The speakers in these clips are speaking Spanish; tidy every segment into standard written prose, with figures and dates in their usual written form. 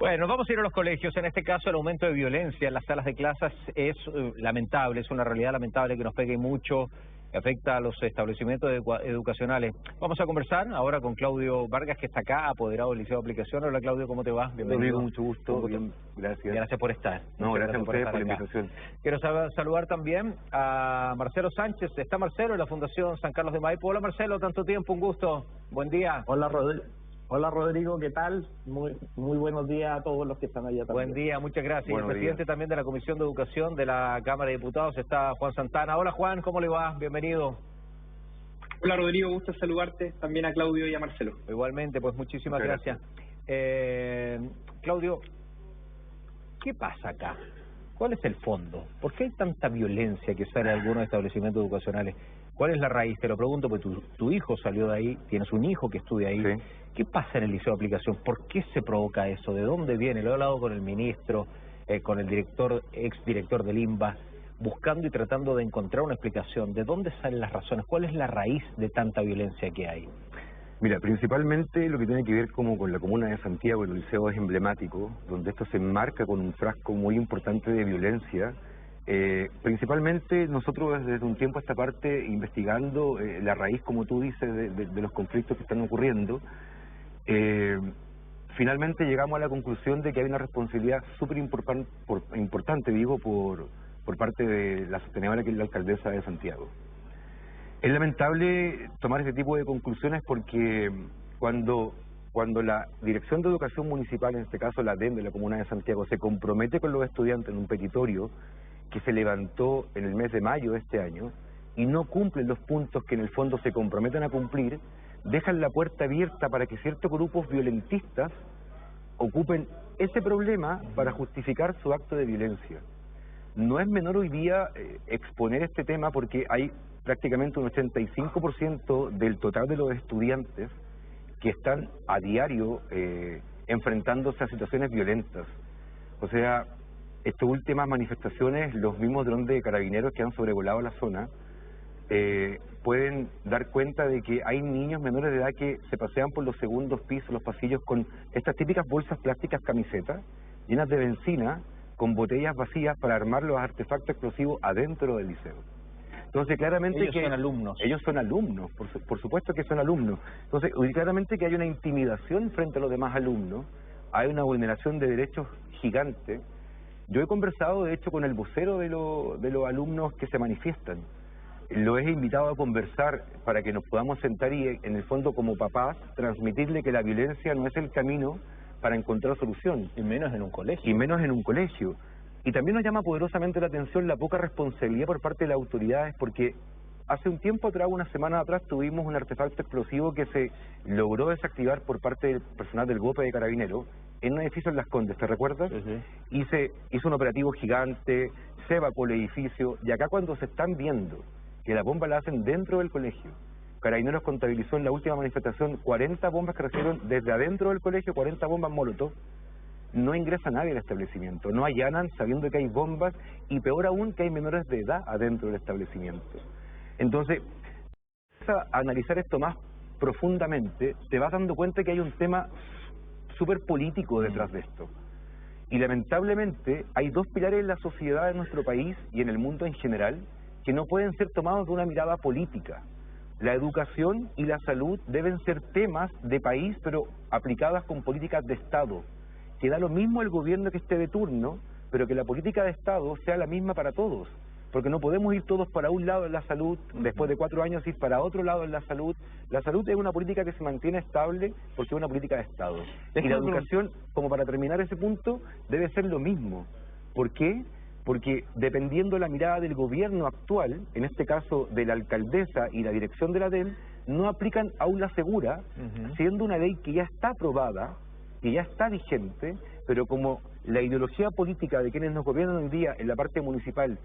Bueno, nos vamos a ir a los colegios. En este caso, el aumento de violencia en las salas de clases es lamentable, es una realidad lamentable que nos pegue mucho, que afecta a los establecimientos educacionales. Vamos a conversar ahora con Claudio Vargas, que está acá, apoderado del Liceo de Aplicación. Hola, Claudio, ¿cómo te va? Bienvenido. Mucho gusto. Bien, gracias. Gracias por estar. No, gracias a ustedes por la invitación. Quiero saludar también a Marcelo Sánchez. Está Marcelo de la Fundación San Carlos de Maipo. Hola, Marcelo, tanto tiempo, un gusto. Buen día. Hola Rodrigo, ¿qué tal? Muy buenos días a todos los que están allá también. Buen día, muchas gracias. Buenos el presidente días. también de la Comisión de Educación de la Cámara de Diputados está Juan Santana. Hola Juan, ¿cómo le va? Bienvenido. Hola Rodrigo, gusto saludarte, también a Claudio y a Marcelo. Igualmente, pues muchísimas gracias. Claudio, ¿qué pasa acá? ¿Cuál es el fondo? ¿Por qué hay tanta violencia que sale de algunos establecimientos educacionales? ¿Cuál es la raíz? Te lo pregunto porque tu hijo salió de ahí, tienes un hijo que estudia ahí. Sí. ¿Qué pasa en el Liceo de Aplicación? ¿Por qué se provoca eso? ¿De dónde viene? Lo he hablado con el ministro, con el exdirector del INBA, buscando y tratando de encontrar una explicación. ¿De dónde salen las razones? ¿Cuál es la raíz de tanta violencia que hay? Mira, principalmente lo que tiene que ver como con la comuna de Santiago, el liceo es emblemático, donde esto se enmarca con un frasco muy importante de violencia. Principalmente nosotros desde un tiempo a esta parte investigando la raíz, como tú dices, de los conflictos que están ocurriendo, finalmente llegamos a la conclusión de que hay una responsabilidad súper importante, digo, por parte de la sostenedora, que es la alcaldesa de Santiago. Es lamentable tomar ese tipo de conclusiones porque cuando la Dirección de Educación Municipal, en este caso la DEM de la Comuna de Santiago, se compromete con los estudiantes en un petitorio que se levantó en el mes de mayo de este año y no cumplen los puntos que en el fondo se comprometen a cumplir, dejan la puerta abierta para que ciertos grupos violentistas ocupen ese problema para justificar su acto de violencia. No es menor hoy día exponer este tema porque hay prácticamente un 85% del total de los estudiantes que están a diario enfrentándose a situaciones violentas. O sea, estas últimas manifestaciones, los mismos drones de carabineros que han sobrevolado la zona, pueden dar cuenta de que hay niños menores de edad que se pasean por los segundos pisos, los pasillos, con estas típicas bolsas plásticas camisetas, llenas de benzina, con botellas vacías para armar los artefactos explosivos adentro del liceo. Entonces, claramente ellos son alumnos. Ellos son alumnos, por supuesto que son alumnos. Entonces, claramente que hay una intimidación frente a los demás alumnos, hay una vulneración de derechos gigante. Yo he conversado, de hecho, con el vocero de los alumnos que se manifiestan. Lo he invitado a conversar para que nos podamos sentar y, en el fondo, como papás, transmitirle que la violencia no es el camino para encontrar solución. Y menos en un colegio. Y menos en un colegio. Y también nos llama poderosamente la atención la poca responsabilidad por parte de las autoridades, porque hace un tiempo atrás, una semana atrás, tuvimos un artefacto explosivo que se logró desactivar por parte del personal del GOPE de Carabineros en un edificio en Las Condes, ¿te recuerdas? Y se hizo un operativo gigante, se evacuó el edificio, y acá cuando se están viendo que la bomba la hacen dentro del colegio, Carabineros contabilizó en la última manifestación 40 bombas que recibieron desde adentro del colegio, 40 bombas Molotov. No ingresa nadie al establecimiento, no allanan sabiendo que hay bombas y peor aún que hay menores de edad adentro del establecimiento. Entonces, a analizar esto más profundamente, te vas dando cuenta que hay un tema súper político detrás de esto. Y lamentablemente hay dos pilares en la sociedad de nuestro país y en el mundo en general que no pueden ser tomados de una mirada política. La educación y la salud deben ser temas de país, pero aplicadas con políticas de Estado. Que da lo mismo el gobierno que esté de turno, pero que la política de Estado sea la misma para todos. Porque no podemos ir todos para un lado en la salud, después de 4 años ir para otro lado en la salud. La salud es una política que se mantiene estable porque es una política de Estado. Y la educación, como para terminar ese punto, debe ser lo mismo. ¿Por qué? Porque dependiendo de la mirada del gobierno actual, en este caso de la alcaldesa y la dirección de la DEM, no aplican aula segura, siendo una ley que ya está aprobada, que ya está vigente, pero como la ideología política de quienes nos gobiernan hoy día en la parte municipal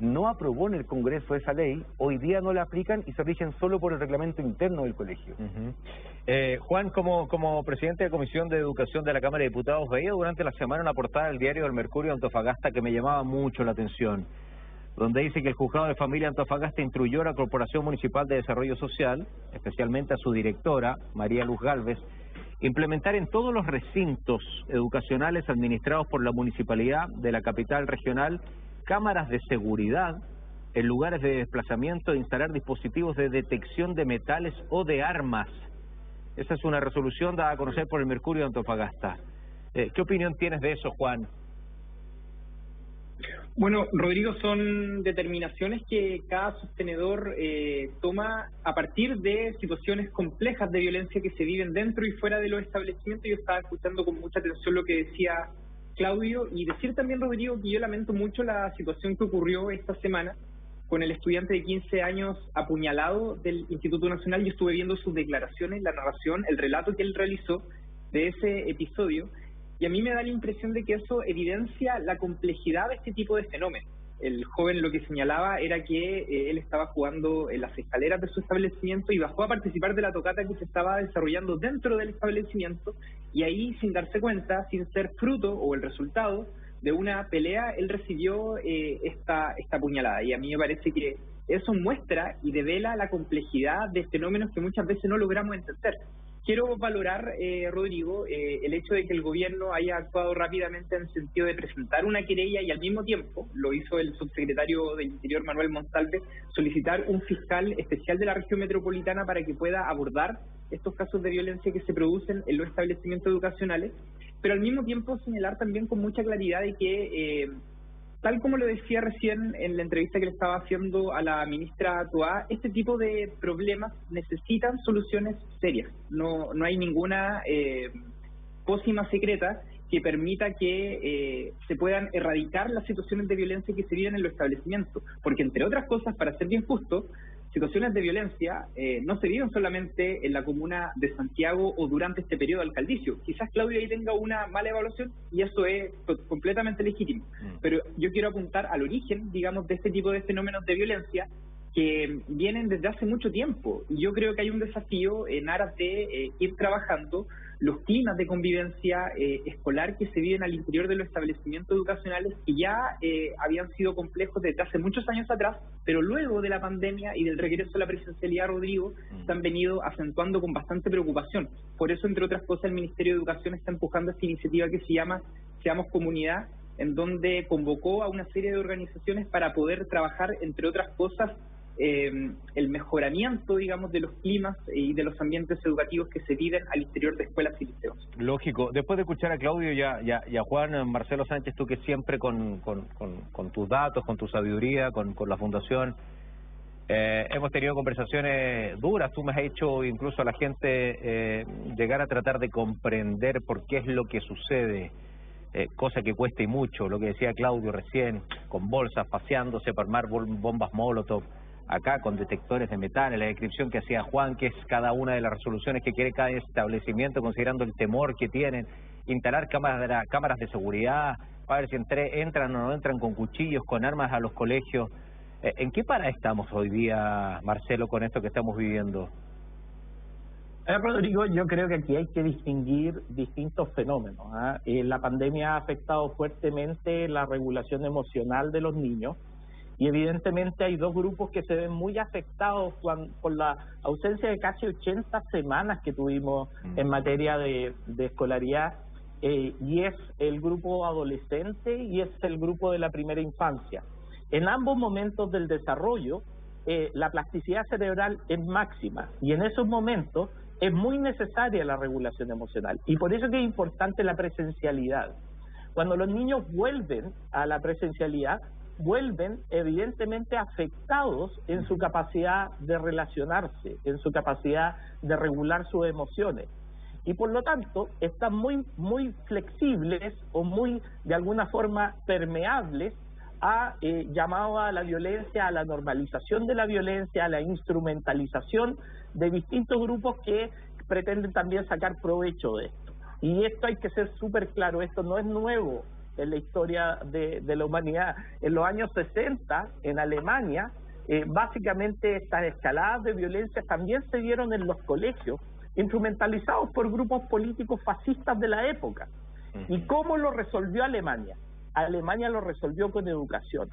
no aprobó en el Congreso esa ley, hoy día no la aplican y se rigen solo por el reglamento interno del colegio. Juan, como presidente de Comisión de Educación de la Cámara de Diputados, veía durante la semana una portada del diario El Mercurio de Antofagasta que me llamaba mucho la atención, donde dice que el Juzgado de Familia Antofagasta instruyó a la Corporación Municipal de Desarrollo Social, especialmente a su directora, María Luz Gálvez, implementar en todos los recintos educacionales administrados por la municipalidad de la capital regional cámaras de seguridad en lugares de desplazamiento e instalar dispositivos de detección de metales o de armas. Esa es una resolución dada a conocer por el Mercurio de Antofagasta. ¿Qué opinión tienes de eso, Juan? Bueno, Rodrigo, son determinaciones que cada sostenedor toma a partir de situaciones complejas de violencia que se viven dentro y fuera de los establecimientos. Yo estaba escuchando con mucha atención lo que decía Claudio, y decir también, Rodrigo, que yo lamento mucho la situación que ocurrió esta semana con el estudiante de 15 años apuñalado del Instituto Nacional. Yo estuve viendo sus declaraciones, la narración, el relato que él realizó de ese episodio, y a mí me da la impresión de que eso evidencia la complejidad de este tipo de fenómenos. El joven lo que señalaba era que él estaba jugando en las escaleras de su establecimiento y bajó a participar de la tocata que se estaba desarrollando dentro del establecimiento, y ahí, sin darse cuenta, sin ser fruto o el resultado de una pelea, él recibió esta puñalada. Y a mí me parece que eso muestra y devela la complejidad de fenómenos que muchas veces no logramos entender. Quiero valorar, Rodrigo, el hecho de que el gobierno haya actuado rápidamente en el sentido de presentar una querella y al mismo tiempo, lo hizo el subsecretario del Interior, Manuel Monsalve, solicitar un fiscal especial de la región metropolitana para que pueda abordar estos casos de violencia que se producen en los establecimientos educacionales, pero al mismo tiempo señalar también con mucha claridad de que, tal como lo decía recién en la entrevista que le estaba haciendo a la ministra Toá, este tipo de problemas necesitan soluciones serias. No hay ninguna pócima secreta que permita que se puedan erradicar las situaciones de violencia que se viven en los establecimientos. Porque, entre otras cosas, para ser bien justo, situaciones de violencia no se viven solamente en la comuna de Santiago o durante este periodo alcaldicio. Quizás Claudio ahí tenga una mala evaluación y eso es completamente legítimo. Pero yo quiero apuntar al origen, digamos, de este tipo de fenómenos de violencia que vienen desde hace mucho tiempo. Y yo creo que hay un desafío en aras de ir trabajando los climas de convivencia escolar que se viven al interior de los establecimientos educacionales, que ya habían sido complejos desde hace muchos años atrás, pero luego de la pandemia y del regreso a la presencialidad, Rodrigo, se han venido acentuando con bastante preocupación. Por eso, entre otras cosas, el Ministerio de Educación está empujando esta iniciativa que se llama Seamos Comunidad, en donde convocó a una serie de organizaciones para poder trabajar, entre otras cosas, el mejoramiento, digamos, de los climas y de los ambientes educativos que se viven al interior de escuelas y liceos. Lógico. Después de escuchar a Claudio y a Juan, Marcelo Sánchez, tú que siempre con tus datos, con tu sabiduría, con la Fundación, hemos tenido conversaciones duras. Tú me has hecho incluso a la gente llegar a tratar de comprender por qué es lo que sucede, cosa que cuesta y mucho, lo que decía Claudio recién, con bolsas paseándose para armar bombas Molotov, acá con detectores de metales, la descripción que hacía Juan, que es cada una de las resoluciones que quiere cada establecimiento, considerando el temor que tienen, instalar cámaras de seguridad, para ver si entran o no entran con cuchillos, con armas a los colegios. ¿En qué parada estamos hoy día, Marcelo, con esto que estamos viviendo? Rodrigo, yo creo que aquí hay que distinguir distintos fenómenos. La pandemia ha afectado fuertemente la regulación emocional de los niños, y evidentemente hay dos grupos que se ven muy afectados por la ausencia de casi 80 semanas que tuvimos en materia de escolaridad, y es el grupo adolescente y es el grupo de la primera infancia. En ambos momentos del desarrollo, la plasticidad cerebral es máxima, y en esos momentos es muy necesaria la regulación emocional, y por eso es que es importante la presencialidad. Cuando los niños vuelven a la presencialidad, vuelven evidentemente afectados en su capacidad de relacionarse, en su capacidad de regular sus emociones, y por lo tanto están muy flexibles o muy, de alguna forma, permeables a llamado a la violencia, a la normalización de la violencia, a la instrumentalización de distintos grupos que pretenden también sacar provecho de esto. Y esto hay que ser súper claro, esto no es nuevo en la historia de la humanidad. En los años 60, en Alemania, básicamente estas escaladas de violencia también se dieron en los colegios, instrumentalizados por grupos políticos fascistas de la época. ¿Y cómo lo resolvió Alemania? Alemania lo resolvió con educación.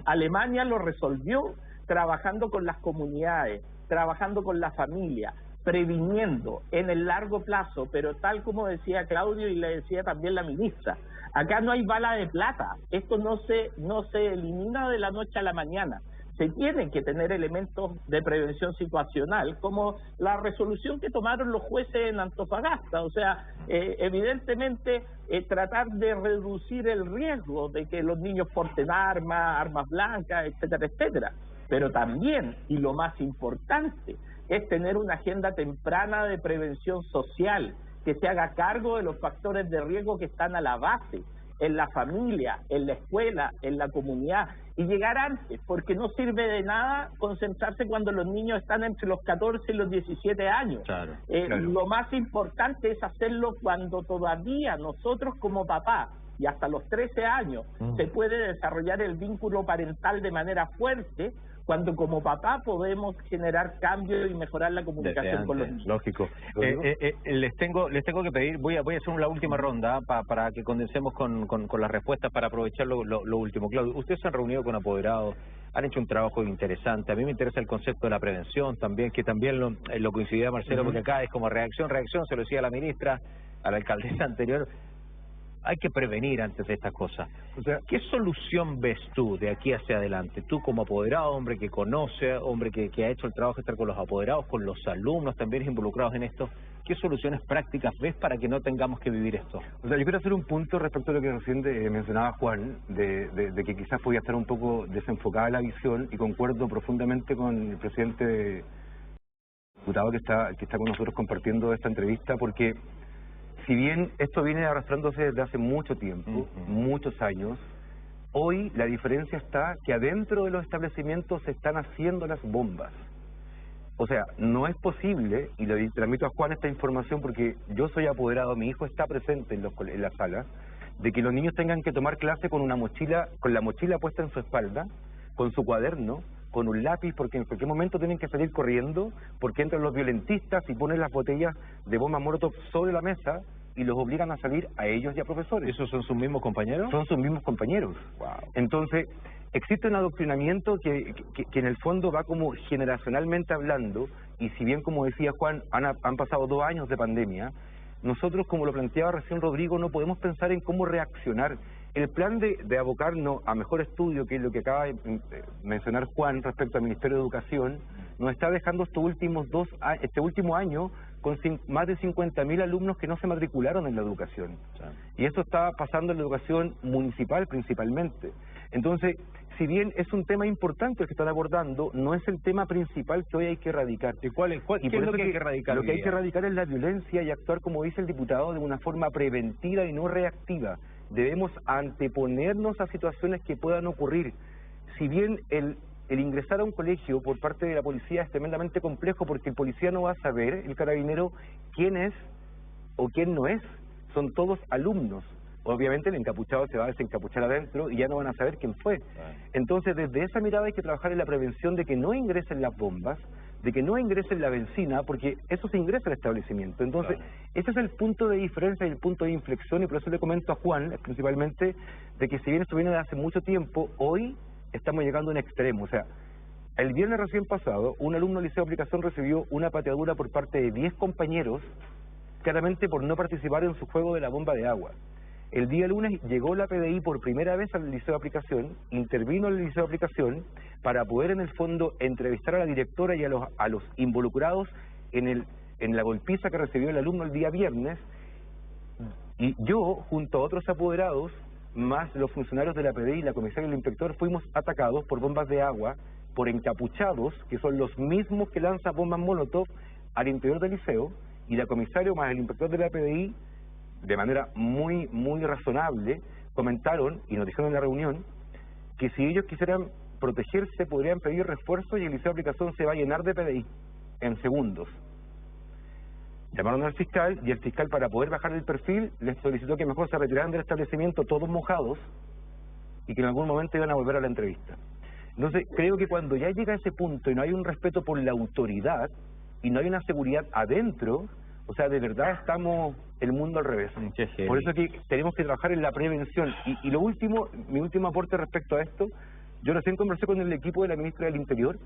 Alemania lo resolvió trabajando con las comunidades, trabajando con la familia, previniendo en el largo plazo, pero tal como decía Claudio y le decía también la ministra, acá no hay bala de plata, esto no se elimina de la noche a la mañana. Se tienen que tener elementos de prevención situacional, como la resolución que tomaron los jueces en Antofagasta. O sea, evidentemente tratar de reducir el riesgo de que los niños porten armas blancas, etcétera, etcétera. Pero también, y lo más importante, es tener una agenda temprana de prevención social, que se haga cargo de los factores de riesgo que están a la base, en la familia, en la escuela, en la comunidad, y llegar antes, porque no sirve de nada concentrarse cuando los niños están entre los 14 y los 17 años. Claro. Lo más importante es hacerlo cuando todavía nosotros como papás, y hasta los 13 años, se puede desarrollar el vínculo parental de manera fuerte, cuando como papá podemos generar cambios y mejorar la comunicación con los niños. Lógico. Les tengo que pedir, voy a hacer la última ronda para que condensemos con las respuestas para aprovechar lo último. Claudio, ustedes se han reunido con apoderados, han hecho un trabajo interesante. A mí me interesa el concepto de la prevención también, que también lo coincidía Marcelo, porque acá es como reacción, se lo decía a la ministra, a la alcaldesa anterior. Hay que prevenir antes de estas cosas. O sea, ¿qué solución ves tú de aquí hacia adelante? Tú como apoderado, hombre que conoce, hombre que ha hecho el trabajo de estar con los apoderados, con los alumnos también involucrados en esto, ¿qué soluciones prácticas ves para que no tengamos que vivir esto? O sea, yo quiero hacer un punto respecto a lo que recién mencionaba Juan, de que quizás podía estar un poco desenfocada la visión, y concuerdo profundamente con el presidente diputado que está con nosotros compartiendo esta entrevista, porque si bien esto viene arrastrándose desde hace mucho tiempo, muchos años, hoy la diferencia está que adentro de los establecimientos se están haciendo las bombas. O sea, no es posible, y le transmito a Juan esta información porque yo soy apoderado, mi hijo está presente en la sala, de que los niños tengan que tomar clase con la mochila puesta en su espalda, con su cuaderno, con un lápiz, porque en cualquier momento tienen que salir corriendo, porque entran los violentistas y ponen las botellas de bomba molotov sobre la mesa y los obligan a salir a ellos y a profesores. ¿Esos son sus mismos compañeros? Son sus mismos compañeros. Wow. Entonces, existe un adoctrinamiento que en el fondo va como generacionalmente hablando, y si bien, como decía Juan, han pasado 2 años de pandemia, nosotros, como lo planteaba recién Rodrigo, no podemos pensar en cómo reaccionar. El plan de abocarnos a mejor estudio, que es lo que acaba de mencionar Juan respecto al Ministerio de Educación, nos está dejando este último año con más de 50.000 alumnos que no se matricularon en la educación. Y esto está pasando en la educación municipal principalmente. Entonces, si bien es un tema importante el que están abordando, no es el tema principal que hoy hay que erradicar. ¿Y qué es lo que hay que erradicar? Lo que hay que erradicar es la violencia y actuar, como dice el diputado, de una forma preventiva y no reactiva. Debemos anteponernos a situaciones que puedan ocurrir. Si bien el ingresar a un colegio por parte de la policía es tremendamente complejo, porque el policía no va a saber, el carabinero, quién es o quién no es. Son todos alumnos. Obviamente el encapuchado se va a desencapuchar adentro y ya no van a saber quién fue. Entonces, desde esa mirada hay que trabajar en la prevención de que no ingresen las bombas, de que no ingresen la benzina, porque eso se ingresa al establecimiento. Entonces, ese es el punto de diferencia y el punto de inflexión, y por eso le comento a Juan, principalmente, de que si bien esto viene de hace mucho tiempo, hoy estamos llegando a un extremo. O sea, el viernes recién pasado, un alumno del Liceo de Aplicación recibió una pateadura por parte de 10 compañeros, claramente por no participar en su juego de la bomba de agua. El día lunes llegó la PDI por primera vez al Liceo de Aplicación, intervino el Liceo de Aplicación para poder en el fondo entrevistar a la directora y a los involucrados en la golpiza que recibió el alumno el día viernes, y yo, junto a otros apoderados, más los funcionarios de la PDI, la comisaria y el inspector, fuimos atacados por bombas de agua, por encapuchados, que son los mismos que lanzan bombas molotov al interior del liceo, y la comisaria más el inspector de la PDI, de manera muy razonable, comentaron y nos dijeron en la reunión que si ellos quisieran protegerse podrían pedir refuerzos, y el Liceo de Aplicación se va a llenar de PDI en segundos. Llamaron al fiscal, y el fiscal, para poder bajar el perfil, les solicitó que mejor se retiraran del establecimiento todos mojados y que en algún momento iban a volver a la entrevista. Entonces, creo que cuando ya llega a ese punto y no hay un respeto por la autoridad y no hay una seguridad adentro, o sea, de verdad estamos el mundo al revés. Por eso que tenemos que trabajar en la prevención. Y lo último, mi último aporte respecto a esto, yo recién conversé con el equipo de la ministra del Interior,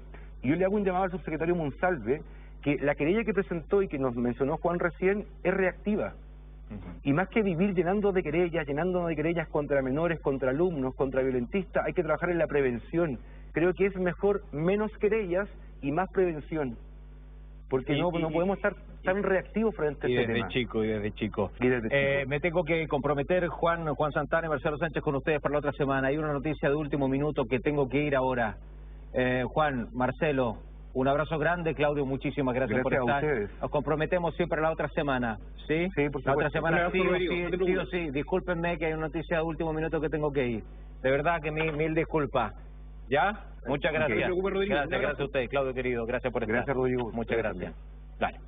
y yo le hago un llamado al subsecretario Monsalve, que la querella que presentó y que nos mencionó Juan recién es reactiva. Y más que vivir llenándonos de querellas contra menores, contra alumnos, contra violentistas, hay que trabajar en la prevención. Creo que es mejor menos querellas y más prevención. Porque no podemos estar tan reactivos frente a este tema. Desde chico. Me tengo que comprometer, Juan Santana y Marcelo Sánchez, con ustedes para la otra semana. Hay una noticia de último minuto que tengo que ir ahora. Juan, Marcelo, un abrazo grande. Claudio, muchísimas gracias por estar. Ustedes. Nos comprometemos siempre la otra semana, ¿sí? Sí, por supuesto. La otra semana sí o sí. Discúlpenme que hay una noticia de último minuto que tengo que ir. De verdad que mil disculpas. ¿Ya? Muchas gracias. Okay. Gracias a ustedes, Claudio querido. Gracias por estar. Gracias, Rodrigo. Muchas gracias. Dale.